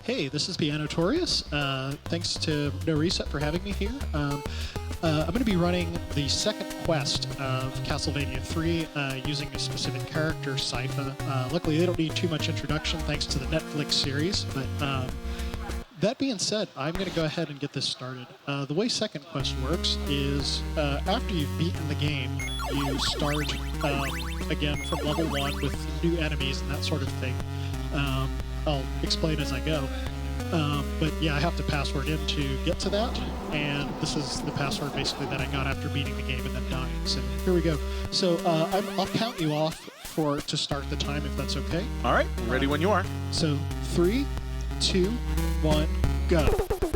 Hey, this is Pianotorious. Thanks to NoReset for having me here. I'm going to be running the second quest of Castlevania 3 using a specific character, Sypha. Luckily, they don't need too much introduction thanks to the Netflix series, but that being said, I'm going to go ahead and get this started. The way second quest works is after you've beaten the game, you start again from level 1 with new enemies and that sort of thing. I'll explain as I go. But yeah, I have to password in to get to that, and this is the password basically that I got after beating the game and then dying. So here we go. So I'll count you off to start the time if that's okay. All right, ready when you are. So 3, 2, 1, go.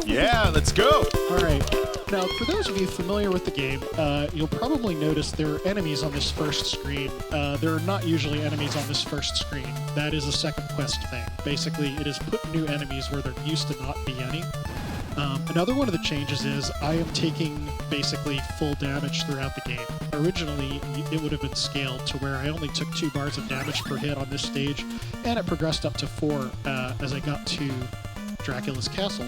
Yeah, let's go. All right. Now, for those of you familiar with the game, you'll probably notice there are enemies on this first screen. There are not usually enemies on this first screen. That is a second quest thing. Basically, it is put new enemies where there used to not be any. Another one of the changes is I am taking basically full damage throughout the game. Originally, it would have been scaled to where I only took 2 bars of damage per hit on this stage, and it progressed up to 4 as I got to Dracula's castle.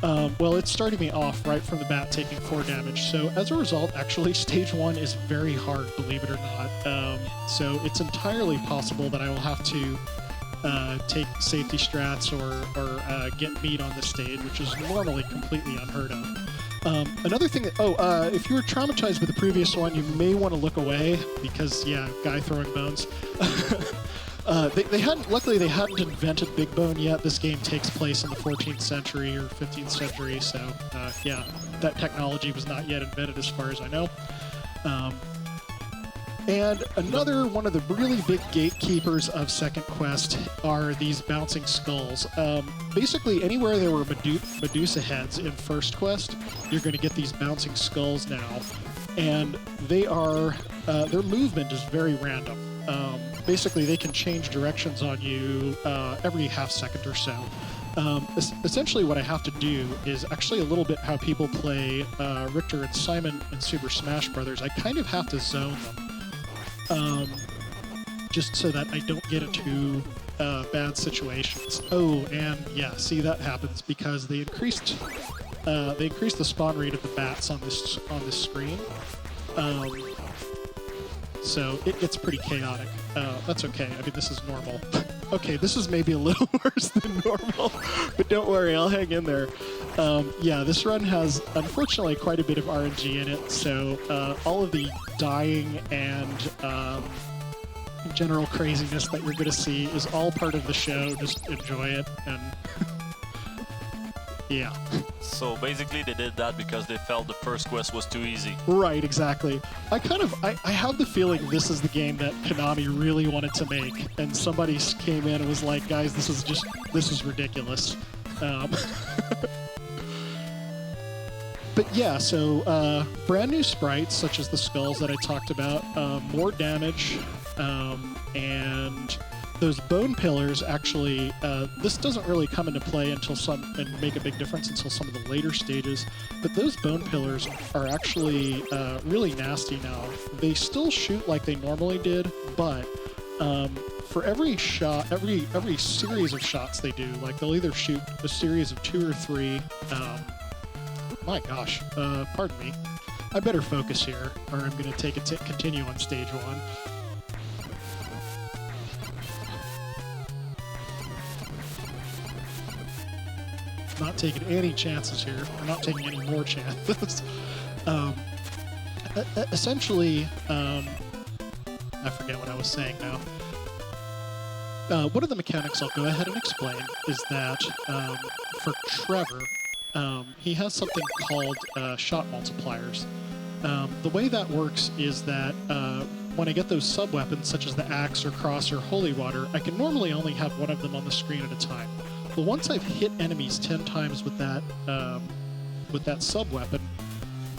Well, it started me off right from the bat taking 4 damage, so as a result, actually, stage 1 is very hard, believe it or not. So it's entirely possible that I will have to take safety strats or get meat on the stage, which is normally completely unheard of. Another thing that, if you were traumatized with the previous one, you may want to look away, because, yeah, guy throwing bones. Luckily they hadn't invented Big Bone yet. This game takes place in the 14th century or 15th century, so yeah, that technology was not yet invented as far as I know. And another one of the really big gatekeepers of Second Quest are these bouncing skulls. Basically, anywhere there were Medusa heads in First Quest, you're going to get these bouncing skulls now, and they are their movement is very random. Basically, they can change directions on you every half second or so. Essentially, what I have to do is actually a little bit how people play Richter and Simon in Super Smash Bros. I kind of have to zone them, just so that I don't get into bad situations. Oh, and yeah, see, that happens because they increased the spawn rate of the bats on this screen. So it gets pretty chaotic. That's okay. I mean, this is normal. Okay, this is maybe a little worse than normal, but don't worry, I'll hang in there. Yeah, this run has, unfortunately, quite a bit of RNG in it, so all of the dying and general craziness that you're going to see is all part of the show. Just enjoy it, and yeah. So basically they did that because they felt the first quest was too easy. Right, exactly. I have the feeling this is the game that Konami really wanted to make, and somebody came in and was like, guys, this is ridiculous. But yeah, so brand new sprites such as the skulls that I talked about, more damage, and those bone pillars actually, this doesn't really come into play and make a big difference until some of the later stages, but those bone pillars are actually really nasty now. They still shoot like they normally did, but for every shot, every series of shots they do, like they'll either shoot a series of 2 or 3, my gosh, pardon me. I better focus here, or I'm going to continue on stage 1. Not taking any chances here. We're not taking any more chances. Essentially, I forget what I was saying now. One of the mechanics I'll go ahead and explain is that for Trevor, he has something called shot multipliers. The way that works is that when I get those sub-weapons, such as the axe or cross or holy water, I can normally only have one of them on the screen at a time. But once I've hit enemies 10 times with that sub-weapon,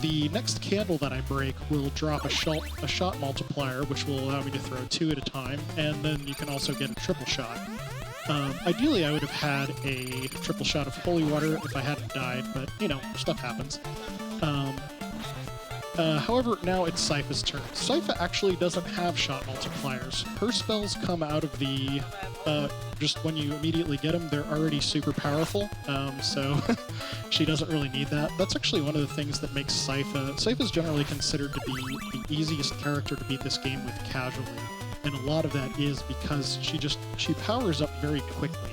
the next candle that I break will drop a shot multiplier, which will allow me to throw 2 at a time, and then you can also get a triple shot. Ideally, I would have had a triple shot of holy water if I hadn't died, but, you know, stuff happens. However, now it's Sypha's turn. Sypha actually doesn't have shot multipliers. Her spells come out of the... just when you immediately get them, they're already super powerful, so she doesn't really need that. That's actually one of the things that makes Sypha... Sypha's generally considered to be the easiest character to beat this game with casually, and a lot of that is because she powers up very quickly.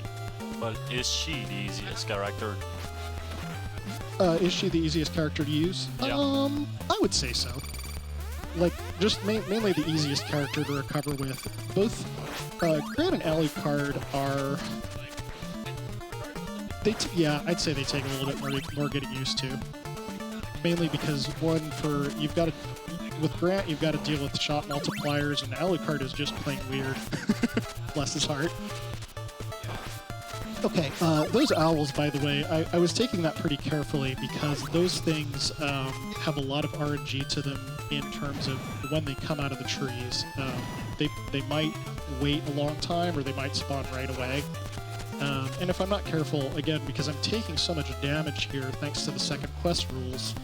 But is she the easiest character? Is she the easiest character to use? Yeah. I would say so. Like, just mainly the easiest character to recover with. Both Grant and Alucard are... yeah, I'd say they take a little bit more getting used to. Mainly because, one, with Grant, you've got to deal with shot multipliers, and Alucard is just plain weird. Bless his heart. Okay, those owls, by the way, I was taking that pretty carefully because those things have a lot of RNG to them in terms of when they come out of the trees. They might wait a long time or they might spawn right away. And if I'm not careful, again, because I'm taking so much damage here thanks to the second quest rules,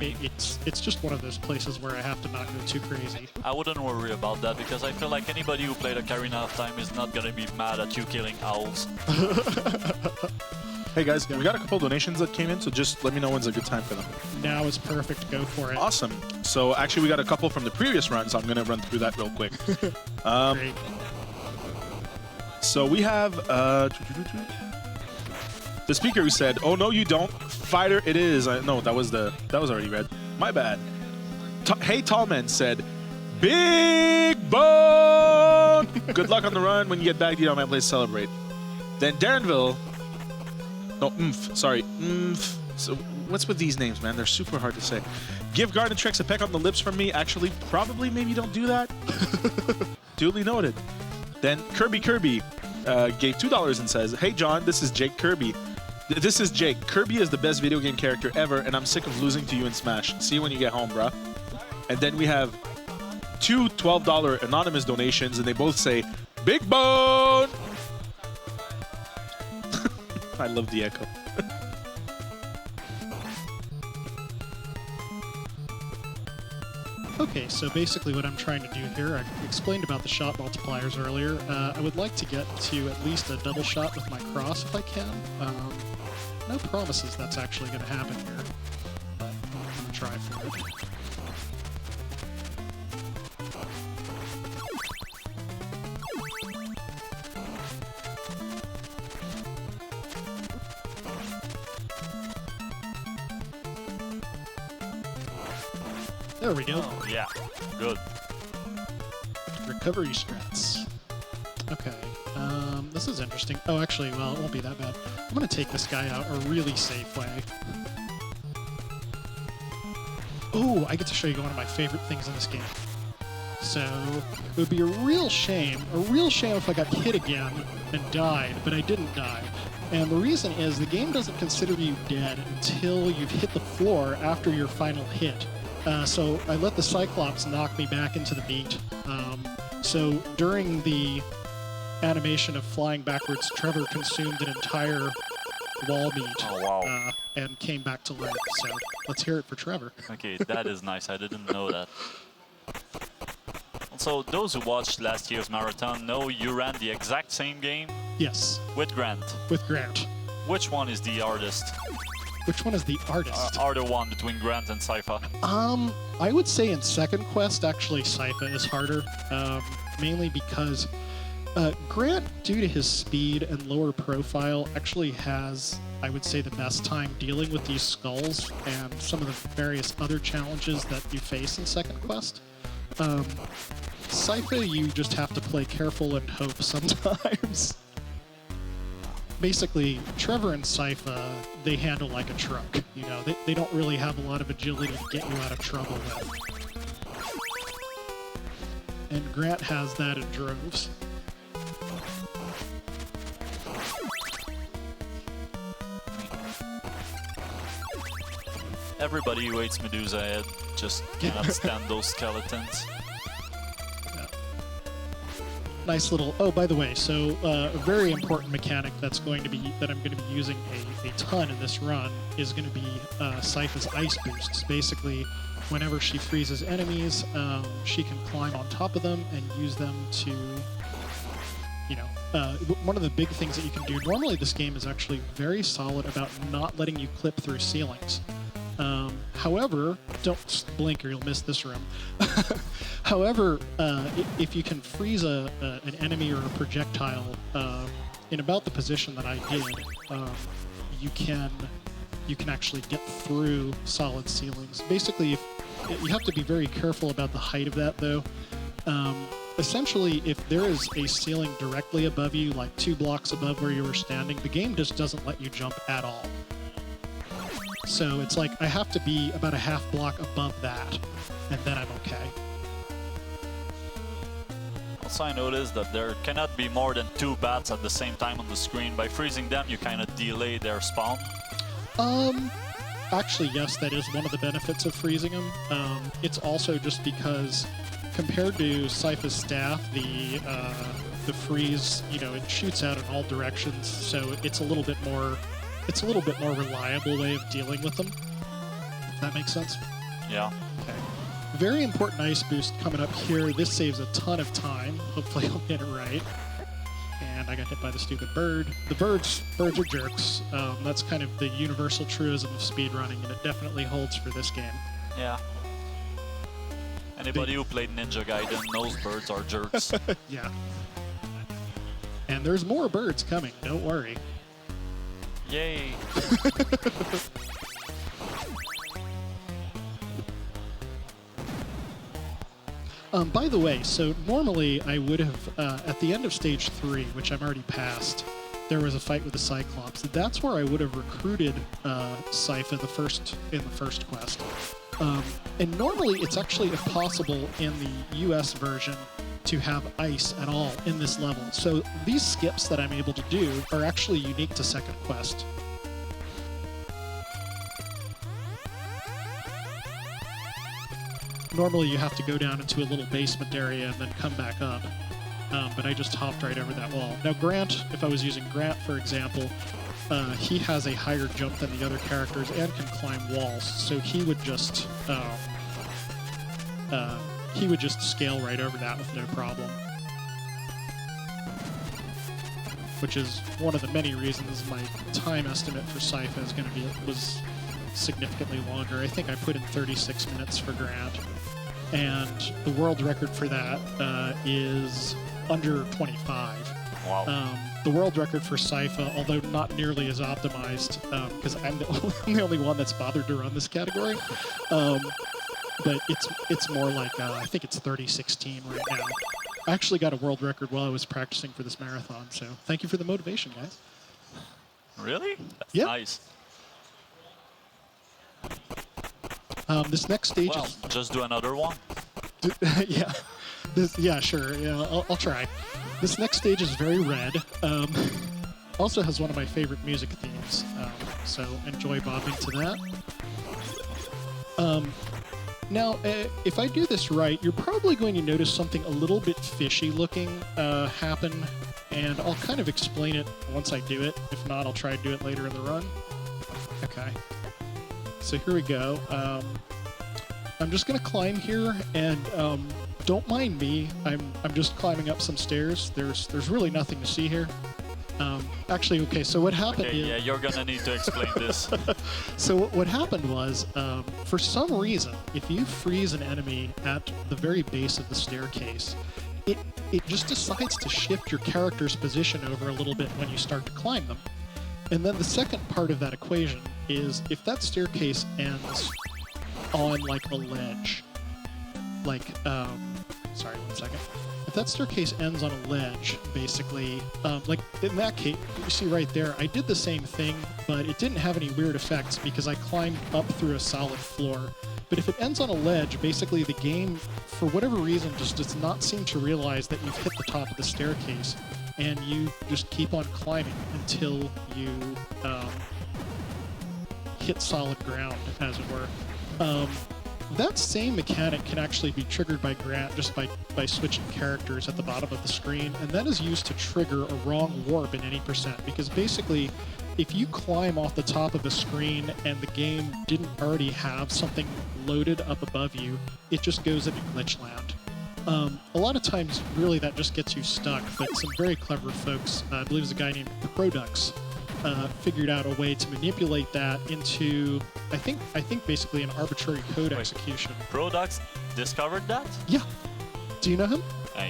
it's just one of those places where I have to not go too crazy. I wouldn't worry about that because I feel like anybody who played Ocarina of Time is not gonna be mad at you killing owls. Hey guys, we got a couple donations that came in, so just let me know when's a good time for them. Now is perfect. Go for it. Awesome. So actually we got a couple from the previous run, so I'm going to run through that real quick. Great. So we have the speaker who said, "Oh no, you don't. Fighter, it is." No, that was already read. My bad. Hey Tallman said, "Big Bone. Good luck on the run. When you get back, you know my place to celebrate." Then Darrenville. No, sorry. So what's with these names, man? They're super hard to say. Give Garden Tricks a peck on the lips from me. Actually, probably, maybe don't do that. Duly noted. Then Kirby gave $2 and says, "Hey John, this is Jake Kirby. This is Jake. Kirby is the best video game character ever, and I'm sick of losing to you in Smash. See you when you get home, bruh." And then we have two $12 anonymous donations, and they both say, "Big Bone." I love the echo. Okay, so basically what I'm trying to do here, I explained about the shot multipliers earlier. I would like to get to at least a double shot with my cross if I can. No promises that's actually going to happen here, but I'm going to try for it. There we go. Oh, yeah. Good. Recovery strats. Okay. This is interesting. Oh, actually, well, it won't be that bad. I'm going to take this guy out a really safe way. Oh, I get to show you one of my favorite things in this game. So, it would be a real shame if I got hit again and died, but I didn't die. And the reason is the game doesn't consider you dead until you've hit the floor after your final hit. So I let the Cyclops knock me back into the beat. So during the animation of flying backwards, Trevor consumed an entire wall meat. Oh, wow. And came back to life. So let's hear it for Trevor. Okay, that is nice. I didn't know that. Also, those who watched last year's marathon know you ran the exact same game? Yes. With Grant. With Grant. Which one is the hardest? Which one is the artist? Harder one between Grant and Sypha. I would say in second quest, actually, Sypha is harder. Mainly because Grant, due to his speed and lower profile, actually has, I would say, the best time dealing with these skulls and some of the various other challenges that you face in second quest. Sypha, you just have to play careful and hope sometimes. Basically, Trevor and Sypha, they handle like a truck. You know, they don't really have a lot of agility to get you out of trouble with. And Grant has that in droves. Everybody who hates Medusa Head just cannot stand those skeletons. nice little. Oh, by the way, so a very important mechanic that I'm going to be using a ton in this run is going to be Sypha's ice boosts. Basically, whenever she freezes enemies, she can climb on top of them and use them to, you know, one of the big things that you can do. Normally, this game is actually very solid about not letting you clip through ceilings. However, don't blink or you'll miss this room. However, if you can freeze an enemy or a projectile in about the position that I did, you can actually get through solid ceilings. Basically, you have to be very careful about the height of that, though. Essentially, if there is a ceiling directly above you, like 2 blocks above where you were standing, the game just doesn't let you jump at all. So it's like I have to be about a half block above that, and then I'm okay. Also, I noticed that there cannot be more than 2 bats at the same time on the screen. By freezing them, you kind of delay their spawn. Actually, yes, that is one of the benefits of freezing them. It's also just because compared to Sypha's staff, the freeze, you know, it shoots out in all directions, so it's a little bit more reliable way of dealing with them. If that makes sense? Yeah. Okay. Very important ice boost coming up here. This saves a ton of time. Hopefully I'll get it right. And I got hit by the stupid bird. The birds are jerks. That's kind of the universal truism of speedrunning, and it definitely holds for this game. Yeah. Anybody who played Ninja Gaiden knows birds are jerks. Yeah. And there's more birds coming, don't worry. Yay! By the way, so normally I would have, at the end of stage 3, which I'm already past, there was a fight with the Cyclops. That's where I would have recruited Sypha in the first quest. And normally it's actually impossible in the US version to have ice at all in this level. So these skips that I'm able to do are actually unique to second quest. Normally you have to go down into a little basement area and then come back up. But I just hopped right over that wall. Now Grant, if I was using Grant for example, he has a higher jump than the other characters and can climb walls, so he would just scale right over that with no problem. Which is one of the many reasons my time estimate for Sypha is going to was significantly longer. I think I put in 36 minutes for Grant, and the world record for that is under 25. Wow. The world record for Sypha, although not nearly as optimized, because I'm the only one that's bothered to run this category, but it's more like, I think it's 30:16 right now. I actually got a world record while I was practicing for this marathon, so thank you for the motivation, guys. Really? That's Yep. nice. This next stage Well, is... just do another one. Yeah. Yeah, sure. Yeah, I'll try. This next stage is very red. Also has one of my favorite music themes, so enjoy bobbing to that. Now, if I do this right, you're probably going to notice something a little bit fishy looking happen, and I'll kind of explain it once I do it. If not, I'll try to do it later in the run. Okay. So here we go. I'm just going to climb here, and don't mind me. I'm just climbing up some stairs. There's really nothing to see here. Actually, okay, so what happened is... Yeah, you're gonna need to explain this. So what happened was, for some reason, if you freeze an enemy at the very base of the staircase, it just decides to shift your character's position over a little bit when you start to climb them. And then the second part of that equation is if that staircase ends on like a ledge, like, sorry, 1 second. If that staircase ends on a ledge, basically, like in that case, you see right there, I did the same thing, but it didn't have any weird effects because I climbed up through a solid floor. But if it ends on a ledge, basically the game, for whatever reason, just does not seem to realize that you've hit the top of the staircase, and you just keep on climbing until you hit solid ground, as it were. that same mechanic can actually be triggered by Grant just by switching characters at the bottom of the screen, and that is used to trigger a wrong warp in any percent, because basically, if you climb off the top of a screen and the game didn't already have something loaded up above you, it just goes into glitch land. A lot of times, really, that just gets you stuck, but some very clever folks, I believe it's a guy named Produx, figured out a way to manipulate that into, I think basically an arbitrary code execution. Produx discovered that? Yeah. Do you know him?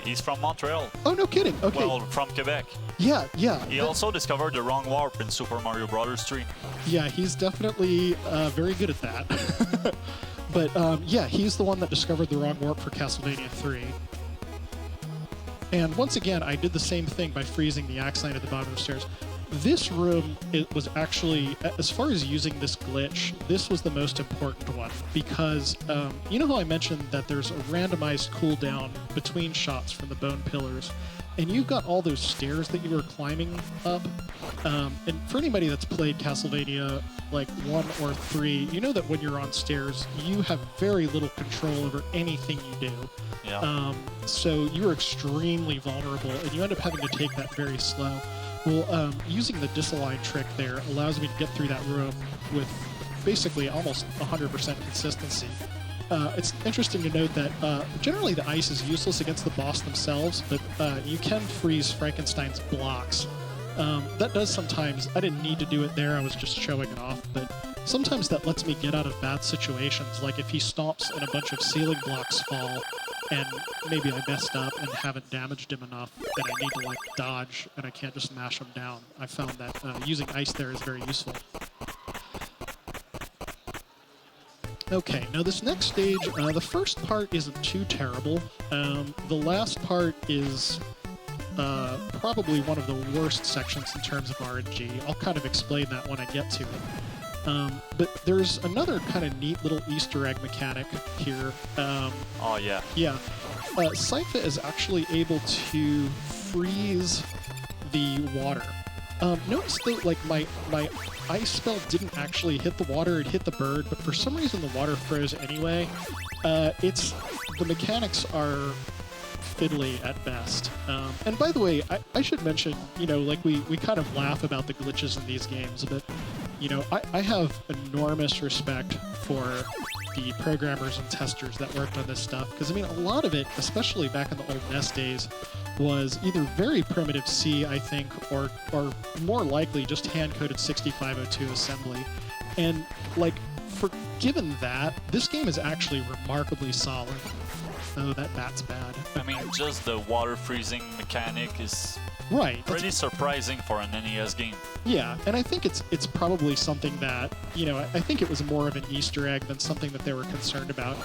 He's from Montreal. Oh, no kidding. Okay. Well, from Quebec. Yeah, yeah. He also discovered the wrong warp in Super Mario Bros. 3. Yeah, he's definitely very good at that. But yeah, he's the one that discovered the wrong warp for Castlevania 3. And once again, I did the same thing by freezing the axe line at the bottom of the stairs. This room, it was actually, as far as using this glitch, this was the most important one, because you know how I mentioned that there's a randomized cooldown between shots from the bone pillars, and you've got all those stairs that you were climbing up. And for anybody that's played Castlevania like 1 or 3, you know that when you're on stairs, you have very little control over anything you do. Yeah. So you're extremely vulnerable, and you end up having to take that very slow. Well, using the disalign trick there allows me to get through that room with basically almost 100% consistency. It's interesting to note that generally the ice is useless against the boss themselves, but you can freeze Frankenstein's blocks. That does sometimes, I didn't need to do it there, I was just showing it off, but sometimes that lets me get out of bad situations, like if he stomps and a bunch of ceiling blocks fall, and maybe I messed up and haven't damaged him enough that I need to like dodge and I can't just mash him down. I found that using ice there is very useful. Okay, now this next stage, the first part isn't too terrible. The last part is probably one of the worst sections in terms of RNG. I'll kind of explain that when I get to it. But there's another kind of neat little Easter egg mechanic here. Oh, yeah. Yeah. Sypha is actually able to freeze the water. Notice that, like, my ice spell didn't actually hit the water, it hit the bird, but for some reason the water froze anyway. The mechanics are fiddly at best. And by the way, I should mention, you know, like we kind of laugh about the glitches in these games, but, you know, I have enormous respect for the programmers and testers that worked on this stuff, because, I mean, a lot of it, especially back in the old NES days, was either very primitive C, I think, or more likely just hand-coded 6502 assembly. And, like, given that, this game is actually remarkably solid. Oh, that bat's bad. I mean, just the water freezing mechanic is right. pretty surprising for an NES game. Yeah, and I think it's probably something that, you know, I think it was more of an Easter egg than something that they were concerned about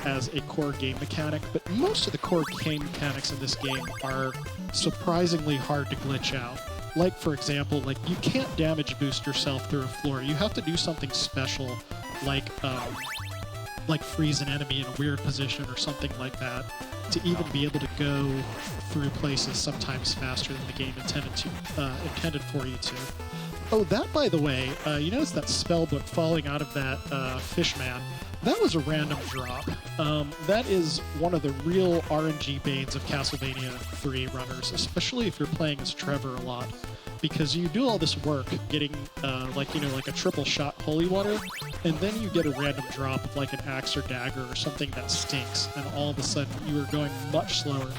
as a core game mechanic, but most of the core game mechanics in this game are surprisingly hard to glitch out. Like, for example, like, you can't damage boost yourself through a floor. You have to do something special, like freeze an enemy in a weird position or something like that, to even be able to go through places sometimes faster than the game intended for you to. Oh, that, by the way, you notice that spell book falling out of that fish man? That was a random drop. That is one of the real RNG banes of Castlevania 3 runners, especially if you're playing as Trevor a lot, because you do all this work getting, like a triple shot holy water, and then you get a random drop of like an axe or dagger or something that stinks, and all of a sudden you are going much slower.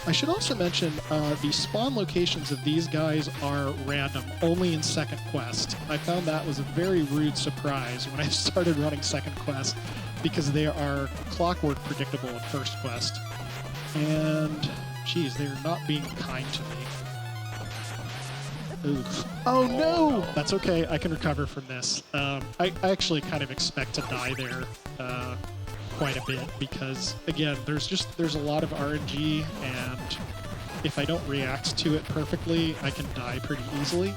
I should also mention the spawn locations of these guys are random, only in second quest. I found that was a very rude surprise when I started running second quest, because they are clockwork predictable in first quest. And, geez, they're not being kind to me. Oof. Oh no! That's okay, I can recover from this. I actually kind of expect to die there quite a bit, because again, there's a lot of RNG, and if I don't react to it perfectly, I can die pretty easily.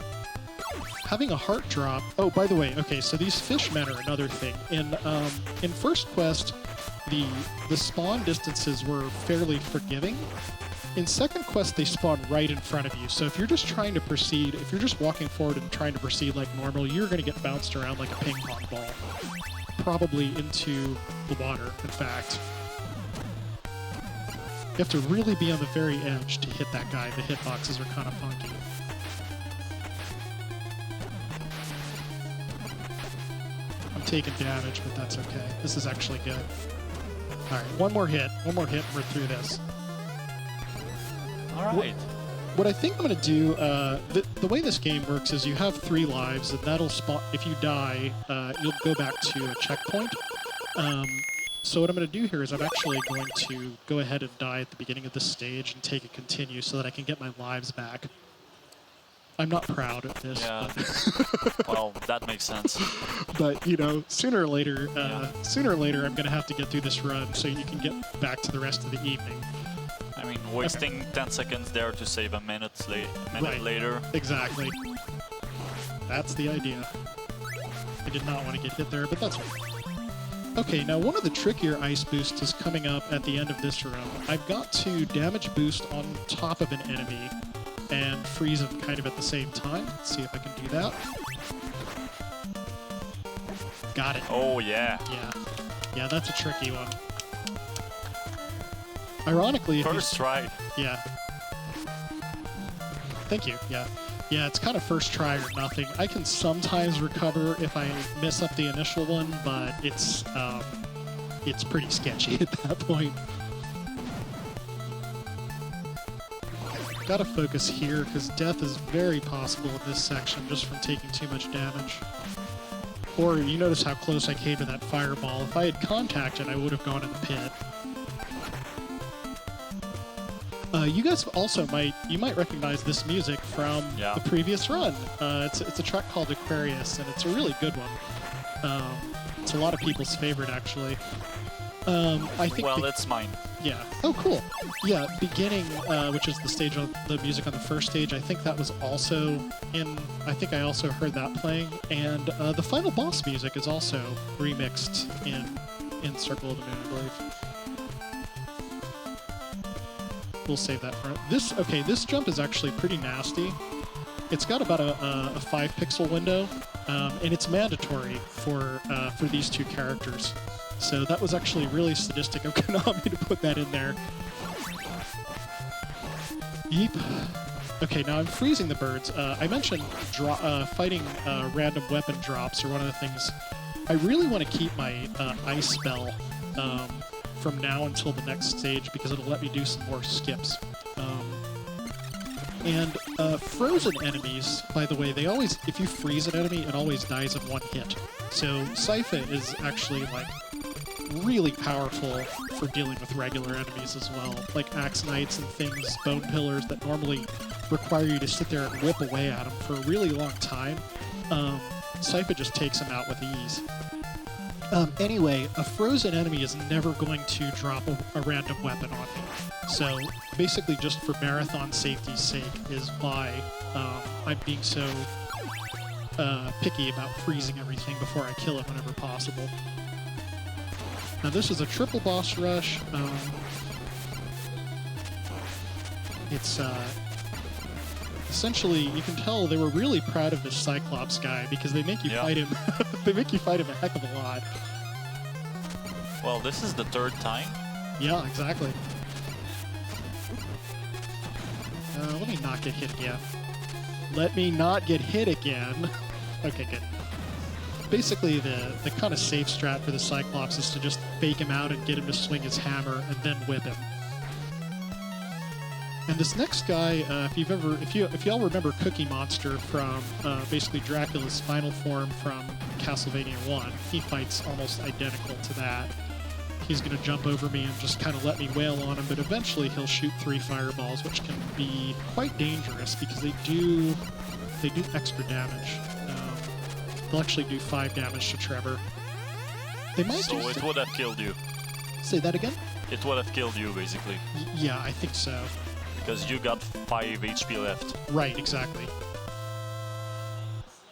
Having a heart drop. Oh, by the way, okay, so these fishmen are another thing. In first quest, the spawn distances were fairly forgiving. In second quest, they spawn right in front of you, so if you're just trying to proceed, if you're just walking forward and trying to proceed like normal, you're going to get bounced around like a ping pong ball. probably into the water, in fact. You have to really be on the very edge to hit that guy. The hitboxes are kind of funky. I'm taking damage, but that's okay. This is actually good. All right, one more hit, and we're through this. All right. What I think I'm going to do, the way this game works is you have 3 lives, and that'll spawn. If you die, you'll go back to a checkpoint. So what I'm going to do here is I'm actually going to go ahead and die at the beginning of this stage and take a continue so that I can get my lives back. I'm not proud of this. Yeah. But Well, that makes sense. but you know, sooner or later, I'm going to have to get through this run so you can get back to the rest of the evening. I mean, wasting 10 seconds there to save a minute later. Exactly. That's the idea. I did not want to get hit there, but that's right. Okay, now one of the trickier ice boosts is coming up at the end of this round. I've got to damage boost on top of an enemy and freeze him kind of at the same time. Let's see if I can do that. Got it. Oh, yeah. Yeah, that's a tricky one. Ironically, if First try. Yeah. Thank you. Yeah. Yeah, it's kind of first try or nothing. I can sometimes recover if I mess up the initial one, but it's pretty sketchy at that point. Gotta focus here, because death is very possible in this section just from taking too much damage. Or you notice how close I came to that fireball. If I had contacted, I would have gone in the pit. You guys also might recognize this music from the previous run. It's a track called Aquarius, and it's a really good one. It's a lot of people's favorite, actually. I think. Well, it's mine. Yeah. Oh, cool. Yeah, beginning, which is the stage on the music on the first stage. I think that was also in. I think I also heard that playing, and the final boss music is also remixed in Circle of the Moon, I believe. We'll save that for this jump is actually pretty nasty. It's got about a 5-pixel window, and it's mandatory for these 2 characters. So that was actually really sadistic of Konami to put that in there. Yeep. Okay, now I'm freezing the birds. I mentioned fighting random weapon drops are one of the things. I really want to keep my ice spell from now until the next stage because it'll let me do some more skips. And frozen enemies, by the way, they always, if you freeze an enemy, it always dies in 1 hit. So Sypha is actually like really powerful for dealing with regular enemies as well, like Axe Knights and things, Bone Pillars that normally require you to sit there and whip away at them for a really long time. Sypha just takes them out with ease. Anyway, a frozen enemy is never going to drop a random weapon on me. So basically just for marathon safety's sake is why I'm being so picky about freezing everything before I kill it whenever possible. Now this is a triple boss rush. It's essentially, you can tell they were really proud of this Cyclops guy because they make you fight him. They make you fight him a heck of a lot. Well, this is the 3rd time. Yeah, exactly. Let me not get hit again. Let me not get hit again. Okay, good. Basically, the kind of safe strat for the Cyclops is to just fake him out and get him to swing his hammer and then whip him. And this next guy, if y'all remember Cookie Monster from basically Dracula's final form from Castlevania 1, he fights almost identical to that. He's going to jump over me and just kind of let me wail on him, but eventually he'll shoot 3 fireballs, which can be quite dangerous because they do extra damage. They'll actually do 5 damage to Trevor. They might. So it would have killed you. Say that again? It would have killed you, basically. Yeah, I think so. Because you got 5 HP left. Right, exactly.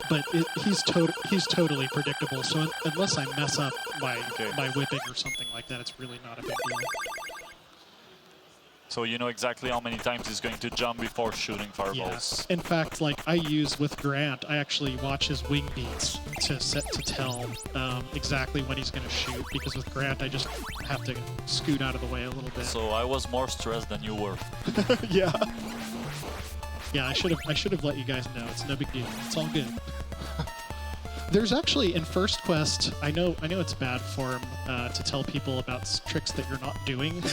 But he's totally predictable, so unless I mess up my whipping or something like that, it's really not a big deal. So you know exactly how many times he's going to jump before shooting fireballs. In fact, like I use with Grant, I actually watch his wing beats to tell exactly when he's going to shoot. Because with Grant, I just have to scoot out of the way a little bit. So I was more stressed than you were. Yeah. Yeah, I should have let you guys know. It's no big deal. It's all good. There's actually in First Quest, I know it's bad form to tell people about tricks that you're not doing,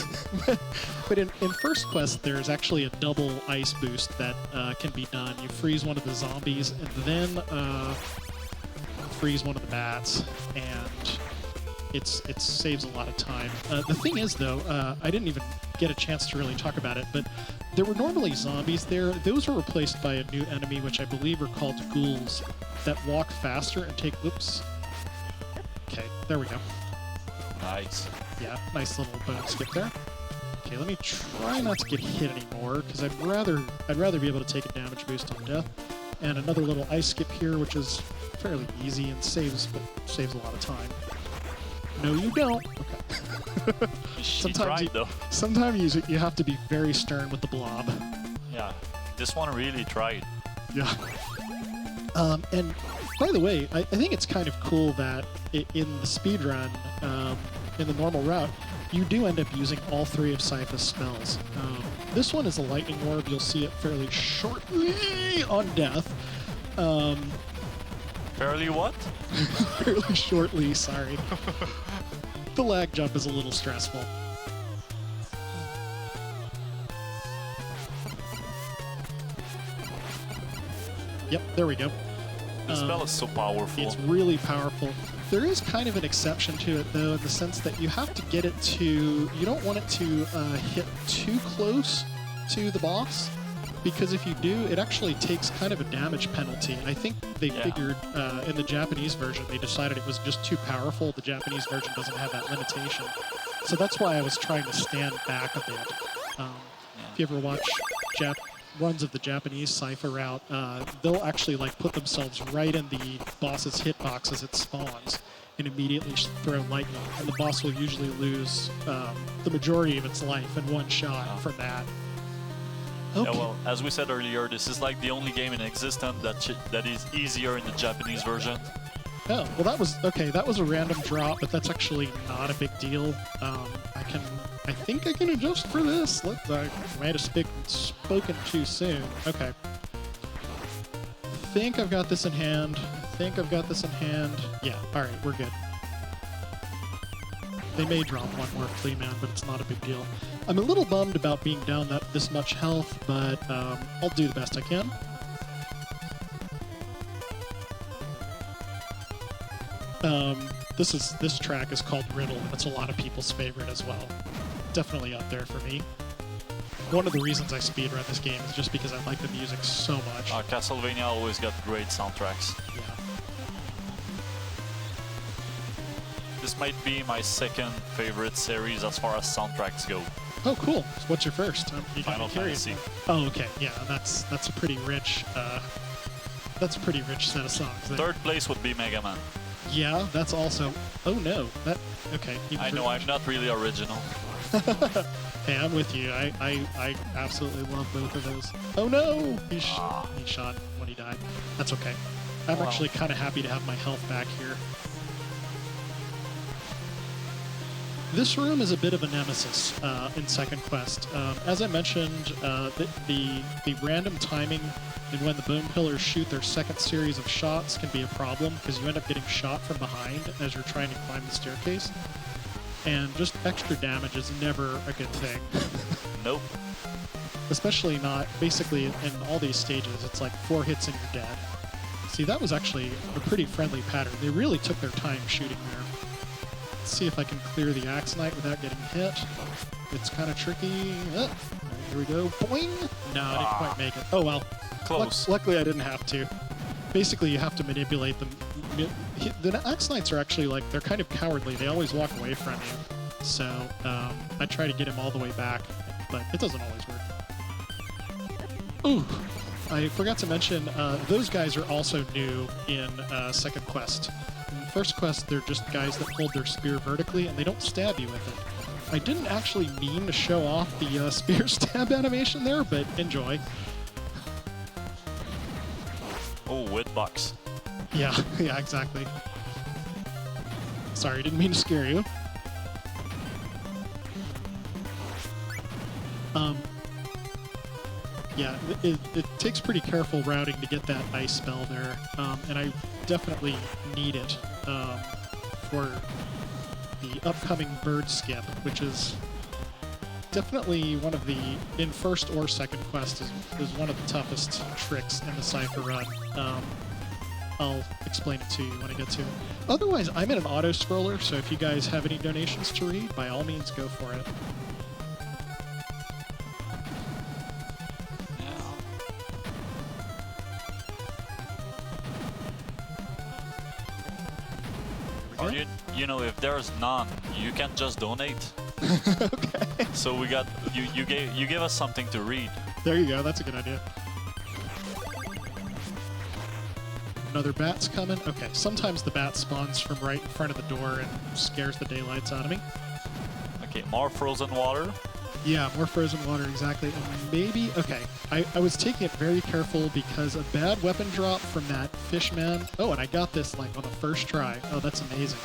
but in First Quest there's actually a double ice boost that can be done. You freeze one of the zombies and then freeze one of the bats, and it saves a lot of time. The thing is though, I didn't even get a chance to really talk about it, but there were normally zombies there. Those were replaced by a new enemy, which I believe are called ghouls, that walk faster and take... Oops. Okay, there we go. Nice. Yeah, nice little bone skip there. Okay, let me try not to get hit anymore, because I'd rather be able to take a damage boost on death. And another little ice skip here, which is fairly easy and saves a lot of time. No, you don't. Okay. Sometimes you have to be very stern with the blob. Yeah, this one really tried. Yeah. And by the way, I think it's kind of cool that in the speedrun, in the normal route, you do end up using all three of Sypha's spells. This one is a lightning orb. You'll see it fairly shortly on death. Fairly what? Fairly shortly, sorry. The lag jump is a little stressful. Yep, there we go. The spell is so powerful. It's really powerful. There is kind of an exception to it, though, in the sense that you have to get it to... You don't want it to hit too close to the boss, because if you do, it actually takes kind of a damage penalty. And I think they figured in the Japanese version, they decided it was just too powerful. The Japanese version doesn't have that limitation. So that's why I was trying to stand back a bit. If you ever watch runs of the Japanese Sypha route, they'll actually like put themselves right in the boss's hitbox as it spawns and immediately throw lightning, and the boss will usually lose the majority of its life in one shot from that. Okay. Yeah, well, as we said earlier, this is like the only game in existence that is easier in the Japanese version. Oh, well that was, okay, that was a random drop, but that's actually not a big deal. I think I can adjust for this. I might have spoken too soon. Okay. Think I've got this in hand. Yeah, alright, we're good. They may drop one more flea man, but it's not a big deal. I'm a little bummed about being down this much health, but I'll do the best I can. This track is called Riddle, and it's a lot of people's favorite as well. Definitely up there for me. One of the reasons I speedrun this game is just because I like the music so much. Castlevania always got great soundtracks. Yeah. This might be my second favorite series as far as soundtracks go. Oh, cool. What's your first? Final Fantasy. Oh, okay. Yeah, that's a pretty rich set of songs there. Third place would be Mega Man. Yeah, that's also... Oh, no. Okay. I know, I'm not really original. Hey, I'm with you. I absolutely love both of those. Oh, no! He shot when he died. That's okay. I'm actually kind of happy to have my health back here. This room is a bit of a nemesis in Second Quest. As I mentioned, the random timing and when the Bone Pillars shoot their second series of shots can be a problem, because you end up getting shot from behind as you're trying to climb the staircase. And just extra damage is never a good thing. Nope. Especially not, basically in all these stages, it's like 4 hits and you're dead. See, that was actually a pretty friendly pattern. They really took their time shooting there. Let's see if I can clear the Axe Knight without getting hit. It's kind of tricky. Oh, here we go. Boing! No, I didn't quite make it. Oh well. Close. Luckily, I didn't have to. Basically, you have to manipulate them. The Axe Knights are actually like, they're kind of cowardly. They always walk away from you. So I try to get him all the way back, but it doesn't always work. Ooh! I forgot to mention, those guys are also new in Second Quest. In First Quest, they're just guys that hold their spear vertically, and they don't stab you with it. I didn't actually mean to show off the spear stab animation there, but enjoy. Oh, hitbox. Yeah, yeah, exactly. Sorry, didn't mean to scare you. Yeah, it takes pretty careful routing to get that ice spell there, and I definitely need it for the upcoming bird skip, which is definitely one of the, in first or second quest, is one of the toughest tricks in the Cypher run. I'll explain it to you when I get to it. Otherwise, I'm in an auto-scroller, so if you guys have any donations to read, by all means, go for it. Or you know, if there's none, you can just donate. Okay. So we got you gave us something to read. There you go. That's a good idea. Another bat's coming. Okay, sometimes the bat spawns from right in front of the door and scares the daylights out of me. Okay, more frozen water. Yeah, more frozen water, exactly. And maybe, okay, I was taking it very careful because a bad weapon drop from that fishman. Oh, and I got this like on the first try. Oh, that's amazing.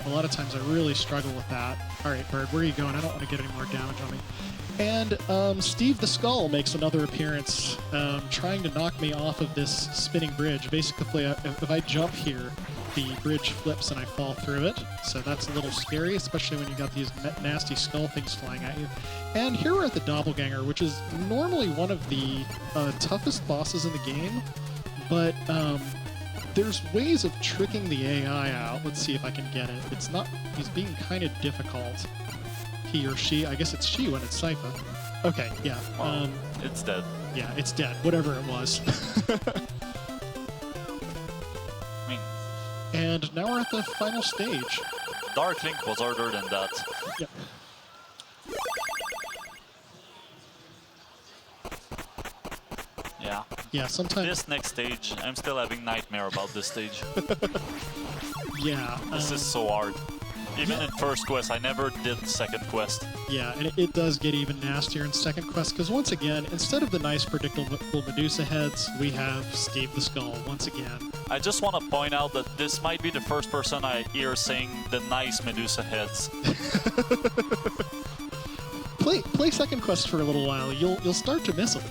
A lot of times I really struggle with that. All right, Bird, where are you going? I don't want to get any more damage on me. And Steve the Skull makes another appearance, trying to knock me off of this spinning bridge. Basically, if I jump here, the bridge flips and I fall through it. So that's a little scary, especially when you got these nasty skull things flying at you. And here we're at the Doppelganger, which is normally one of the toughest bosses in the game. But there's ways of tricking the AI out. Let's see if I can get it. It's not, he's being kind of difficult. He or she, I guess it's she when it's Sypha. Okay, yeah. It's dead. Yeah, it's dead, whatever it was. And now we're at the final stage. Dark Link was harder than that. Yep. Yeah. Yeah, sometimes. This next stage, I'm still having nightmare about this stage. Yeah. This is so hard. Even in first quest, I never did second quest. Yeah, and it does get even nastier in second quest, because once again, instead of the nice predictable Medusa heads, we have Steve the Skull once again. I just want to point out that this might be the first person I hear saying the nice Medusa heads. Play second quest for a little while. You'll start to miss them.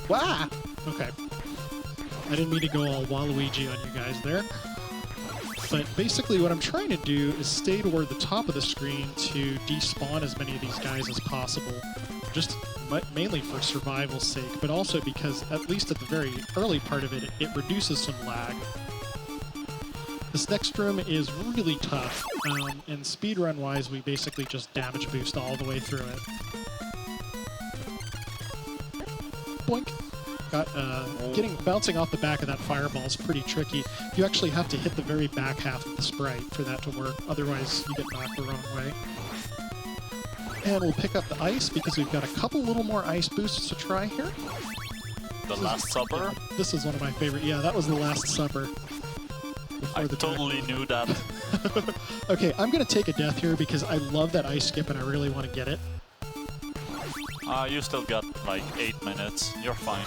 Wow. Okay. I didn't mean to go all Waluigi on you guys there. But basically what I'm trying to do is stay toward the top of the screen to despawn as many of these guys as possible. Just mainly for survival's sake, but also because, at least at the very early part of it, it reduces some lag. This next room is really tough, and speedrun-wise, we basically just damage boost all the way through it. Boink. Bouncing off the back of that fireball is pretty tricky. You actually have to hit the very back half of the sprite for that to work, otherwise you get knocked the wrong way. And we'll pick up the ice because we've got a couple little more ice boosts to try here. The Last Supper? Yeah, this is one of my favorite. Yeah, that was the Last Supper. I totally knew that. Okay, I'm going to take a death here because I love that ice skip and I really want to get it. You still got like 8 minutes. You're fine.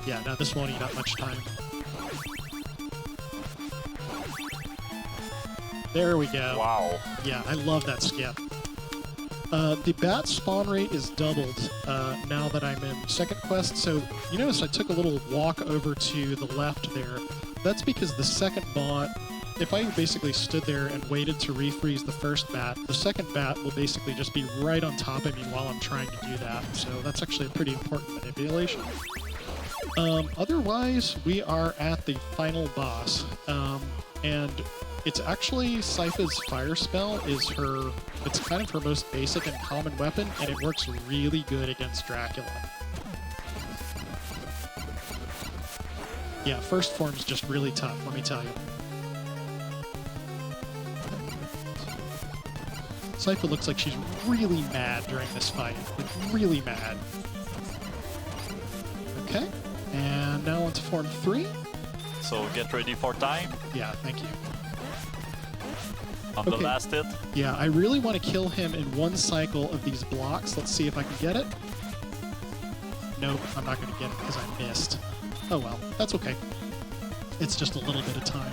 Yeah, no, this won't eat up much time. There we go. Wow. Yeah, I love that skip. The bat spawn rate is doubled now that I'm in second quest. So you notice I took a little walk over to the left there. That's because the second bot, if I basically stood there and waited to refreeze the first bat, the second bat will basically just be right on top of me while I'm trying to do that. So that's actually a pretty important manipulation. Otherwise, we are at the final boss. And it's actually Sypha's fire spell is it's kind of her most basic and common weapon, and it works really good against Dracula. Yeah, first form's just really tough, let me tell you. Sypha looks like she's really mad during this fight. Like, really mad. Okay, and now on to form 3. So get ready for time. Yeah, thank you. On the Okay. last hit. Yeah, I really want to kill him in one cycle of these blocks. Let's see if I can get it. Nope, I'm not going to get it because I missed. Oh well, that's okay. It's just a little bit of time.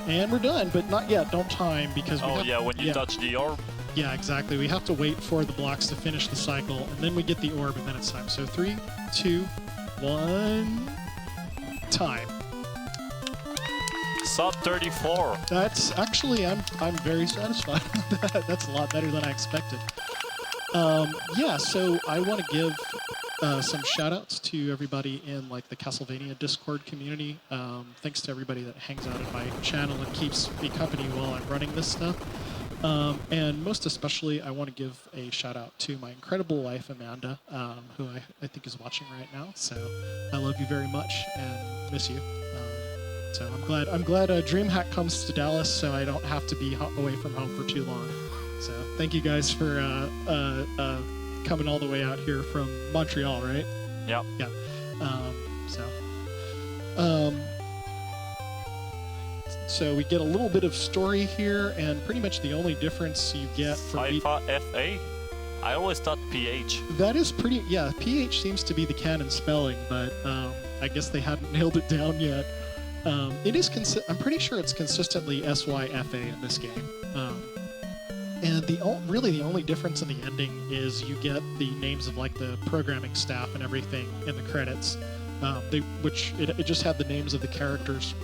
And we're done, but not yet. Don't time because we Oh have, yeah, when you touch the orb. Yeah, exactly. We have to wait for the blocks to finish the cycle, and then we get the orb, and then it's time. So 3, 2, 1, time. Sub 34. That's actually, I'm very satisfied with that. That's a lot better than I expected. Yeah, so I want to give some shout-outs to everybody in like the Castlevania Discord community. Thanks to everybody that hangs out in my channel and keeps me company while I'm running this stuff. And most especially, I want to give a shout-out to my incredible wife, Amanda, who I think is watching right now. So I love you very much and miss you. So I'm glad Dreamhack comes to Dallas, so I don't have to be away from home for too long. So thank you guys for coming all the way out here from Montreal, right? Yep. Yeah. So we get a little bit of story here, and pretty much the only difference you get from FA? I always thought PH. that is pretty. Yeah, PH seems to be the canon spelling, but I guess they hadn't nailed it down yet. It is. I'm pretty sure it's consistently SYFA in this game. And really the only difference in the ending is you get the names of like the programming staff and everything in the credits, it just had the names of the characters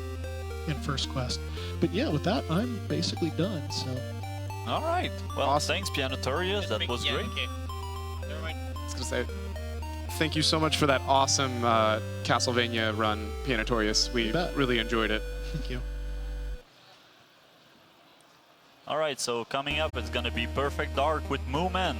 in First Quest. But yeah, with that, I'm basically done. So. All right. Well, Awesome. thanks, Pianotorious. That was great. Okay. Never mind. I was gonna say, thank you so much for that awesome Castlevania run, Pianotorious. We bet. really enjoyed it. Thank you. All right, so coming up, it's gonna be Perfect Dark with Mooman.